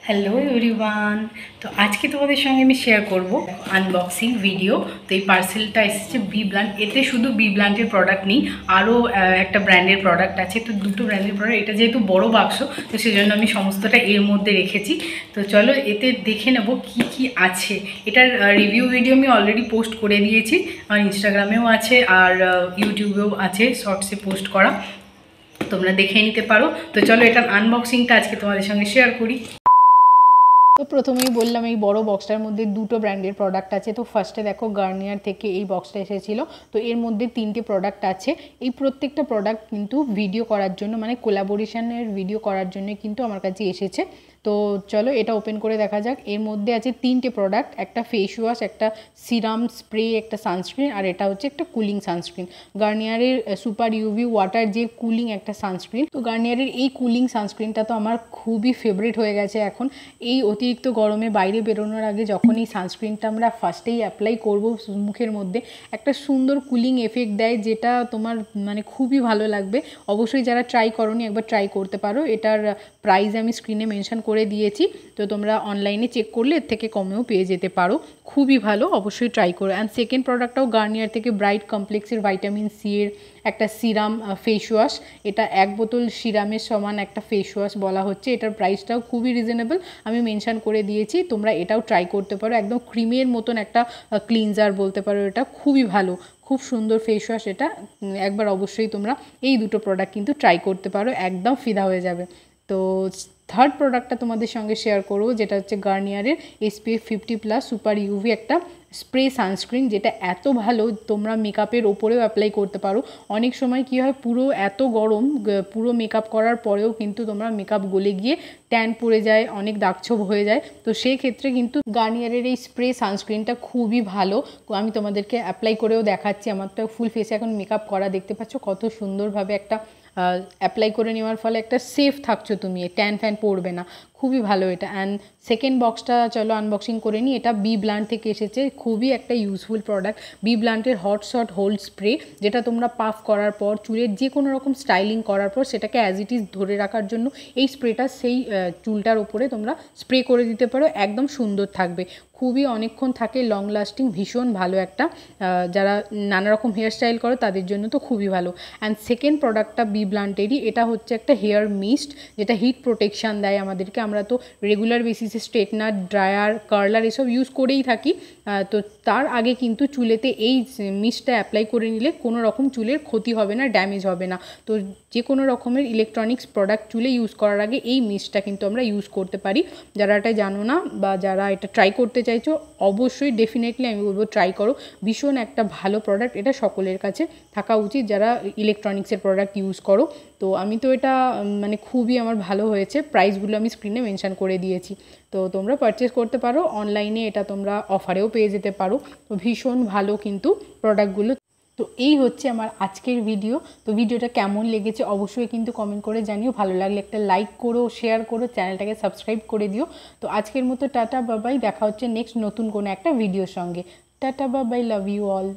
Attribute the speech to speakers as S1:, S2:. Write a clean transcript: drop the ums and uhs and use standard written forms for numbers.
S1: Hello everyone. তো আজকে তোমাদের সঙ্গে আমি শেয়ার করব আনবক্সিং ভিডিও। তো এই পার্সেলটা এসেছে বি ব্র্যান্ড। এতে শুধু বি ব্র্যান্ডের প্রোডাক্ট নেই, আরও একটা ব্র্যান্ডের প্রোডাক্ট আছে। তো দুটো ব্র্যান্ডের প্রোডাক্ট, এটা যেহেতু বড় বাক্স তো সেজন্য আমি সমস্তটা এর মধ্যে রেখেছি। তো চলো এতে দেখে নেব কি কি আছে। এটার রিভিউ ভিডিও আমি অলরেডি পোস্ট করে দিয়েছি, আর ইনস্টাগ্রামেও আছে আর ইউটিউবেও আছে শর্টসে পোস্ট করা, তোমরা দেখে নিতে পারো। তো চলো এটার আনবক্সিংটা আজকে তোমাদের সঙ্গে শেয়ার করি। তো প্রথমেই বললাম এই বড় বক্সটার মধ্যে দুটো ব্র্যান্ডের প্রোডাক্ট আছে। তো ফার্স্টে দেখো গার্নিয়ার থেকে এই বক্সটা এসেছিল। তো এর মধ্যে তিনটে প্রোডাক্ট আছে। এই প্রত্যেকটা প্রোডাক্ট কিন্তু ভিডিও করার জন্য, মানে কোলাবোরেশনের ভিডিও করার জন্য কিন্তু আমার কাছে এসেছে। তো চলো এটা ওপেন করে দেখা যাক। এর মধ্যে আছে তিনটে প্রোডাক্ট, একটা ফেস ওয়াশ, একটা সিরাম স্প্রে, একটা সানস্ক্রিন, আর এটা হচ্ছে একটা কুলিং সানস্ক্রিন। গার্নিয়ারের সুপার ইউভি ওয়াটার যে কুলিং একটা সানস্ক্রিন। তো গার্নিয়ারের এই কুলিং সানস্ক্রিনটা তো আমার খুবই ফেভারিট হয়ে গেছে এখন। এই অতিরিক্ত গরমে বাইরে বেরোনোর আগে যখন এই সানস্ক্রিনটা আমরা ফার্স্টেই অ্যাপ্লাই করব মুখের মধ্যে, একটা সুন্দর কুলিং এফেক্ট দেয়, যেটা তোমার মানে খুবই ভালো লাগবে। অবশ্যই যারা ট্রাই করোনি একবার ট্রাই করতে পারো। এটার প্রাইস আমি স্ক্রিনে মেনশন করে দিয়েছি, তো তোমরা অনলাইনে চেক করলে এর থেকে কমেও পেয়ে যেতে পারো। খুবই ভালো, অবশ্যই ট্রাই করো। অ্যান্ড সেকেন্ড প্রোডাক্টটাও গার্নিয়ার থেকে ব্রাইট কমপ্লেক্সের ভাইটামিন সি এর একটা সিরাম ফেস ওয়াশ। এটা 1 বোতল সিরামের সমান একটা ফেস ওয়াশ বলা হচ্ছে। এটার প্রাইসটাও খুবই রিজনেবল, আমি মেনশন করে দিয়েছি, তোমরা এটাও ট্রাই করতে পারো। একদম ক্রিমের মতন একটা ক্লিনজার বলতে পারো, এটা খুবই ভালো, খুব সুন্দর ফেস ওয়াশ এটা। একবার অবশ্যই তোমরা এই দুটো প্রোডাক্ট কিন্তু ট্রাই করতে পারো, একদম ফিদা হয়ে যাবে। তো থার্ড প্রোডাক্টটা তোমাদের সঙ্গে শেয়ার করবো, যেটা হচ্ছে গার্নিয়ারের SPF 50+ সুপার ইউভি একটা স্প্রে সানস্ক্রিন, যেটা এত ভালো তোমরা মেকআপের ওপরেও অ্যাপ্লাই করতে পারো। অনেক সময় কী হয়, পুরো এত গরম, পুরো মেকআপ করার পরেও কিন্তু তোমরা মেকআপ গলে গিয়ে ট্যান পড়ে যায়, অনেক দাগছোপ হয়ে যায়। তো সেই ক্ষেত্রে কিন্তু গার্নিয়ারের এই স্প্রে সানস্ক্রিনটা খুবই ভালো। আমি তোমাদেরকে অ্যাপ্লাই করেও দেখাচ্ছি। আমার তো ফুল ফেসে এখন মেকআপ করা, দেখতে পাচ্ছ কত সুন্দরভাবে একটা অ্যাপ্লাই করে নেওয়ার ফলে একটা সেফ থাকছো তুমি, ট্যান ফ্যান পড়বে না, খুবই ভালো এটা। অ্যান্ড সেকেন্ড বক্সটা চলো আনবক্সিং করে নিই। এটা বি ব্র্যান্ড থেকে এসেছে, খুবই একটা ইউজফুল প্রোডাক্ট। বি ব্র্যান্ডের হট শট হোল্ড স্প্রে, যেটা তোমরা পাফ করার পর, চুলের যে কোনো রকম স্টাইলিং করার পর সেটাকে অ্যাজ ইট ইজ ধরে রাখার জন্য এই স্প্রেটা সেই চুলটার ওপরে তোমরা স্প্রে করে দিতে পারো, একদম সুন্দর থাকবে, খুবই অনেকক্ষণ থাকে, লং লাস্টিং, ভীষণ ভালো একটা। যারা নানা রকম হেয়ার স্টাইল করো তাদের জন্য তো খুবই ভালো। অ্যান্ড সেকেন্ড প্রোডাক্টটা বি ব্র্যান্ডেরই, এটা হচ্ছে একটা হেয়ার মিস্ট, যেটা হিট প্রোটেকশান দেয় আমাদেরকে। আমরা তো রেগুলার বেসিসে স্ট্রেটনার, ড্রায়ার, কার্লার এসব ইউজ করেই থাকি। তো তার আগে কিন্তু চুলেতে এই মিস্টটা অ্যাপ্লাই করে নিলে কোনো রকম চুলের ক্ষতি হবে না, ড্যামেজ হবে না। তো যে কোনো রকমের ইলেকট্রনিক্স প্রোডাক্ট চুলে ইউজ করার আগে এই মিস্টটা কিন্তু আমরা ইউজ করতে পারি। যারা এটা জানো না বা যারা এটা ট্রাই করতে চাইছো, অবশ্যই ডেফিনেটলি আমি বলবো ট্রাই করো। ভীষণ একটা ভালো প্রোডাক্ট, এটা সকলের কাছে থাকা উচিত যারা ইলেকট্রনিক্সের প্রোডাক্ট ইউজ করো। তো আমি তো এটা মানে খুবই আমার ভালো হয়েছে। প্রাইসগুলো আমি স্ক্রিনে মেনশন করে দিয়েছি, তো তোমরা পারচেস করতে পারো অনলাইনে, এটা তোমরা অফারেও পেয়ে যেতে পারো। তো ভীষণ ভালো কিন্তু প্রোডাক্টগুলো। তো এই হচ্ছে আমার আজকের ভিডিও। তো ভিডিওটা কেমন লেগেছে অবশ্যই কিন্তু কমেন্ট করে জানিও। ভালো লাগলে একটা লাইক করো, শেয়ার করো, চ্যানেলটাকে সাবস্ক্রাইব করে দিও। তো আজকের মতো টাটা বাবাই, দেখা হচ্ছে নেক্সট নতুন কোনো একটা ভিডিওর সঙ্গে। টাটা বাবাই, লাভ ইউ অল।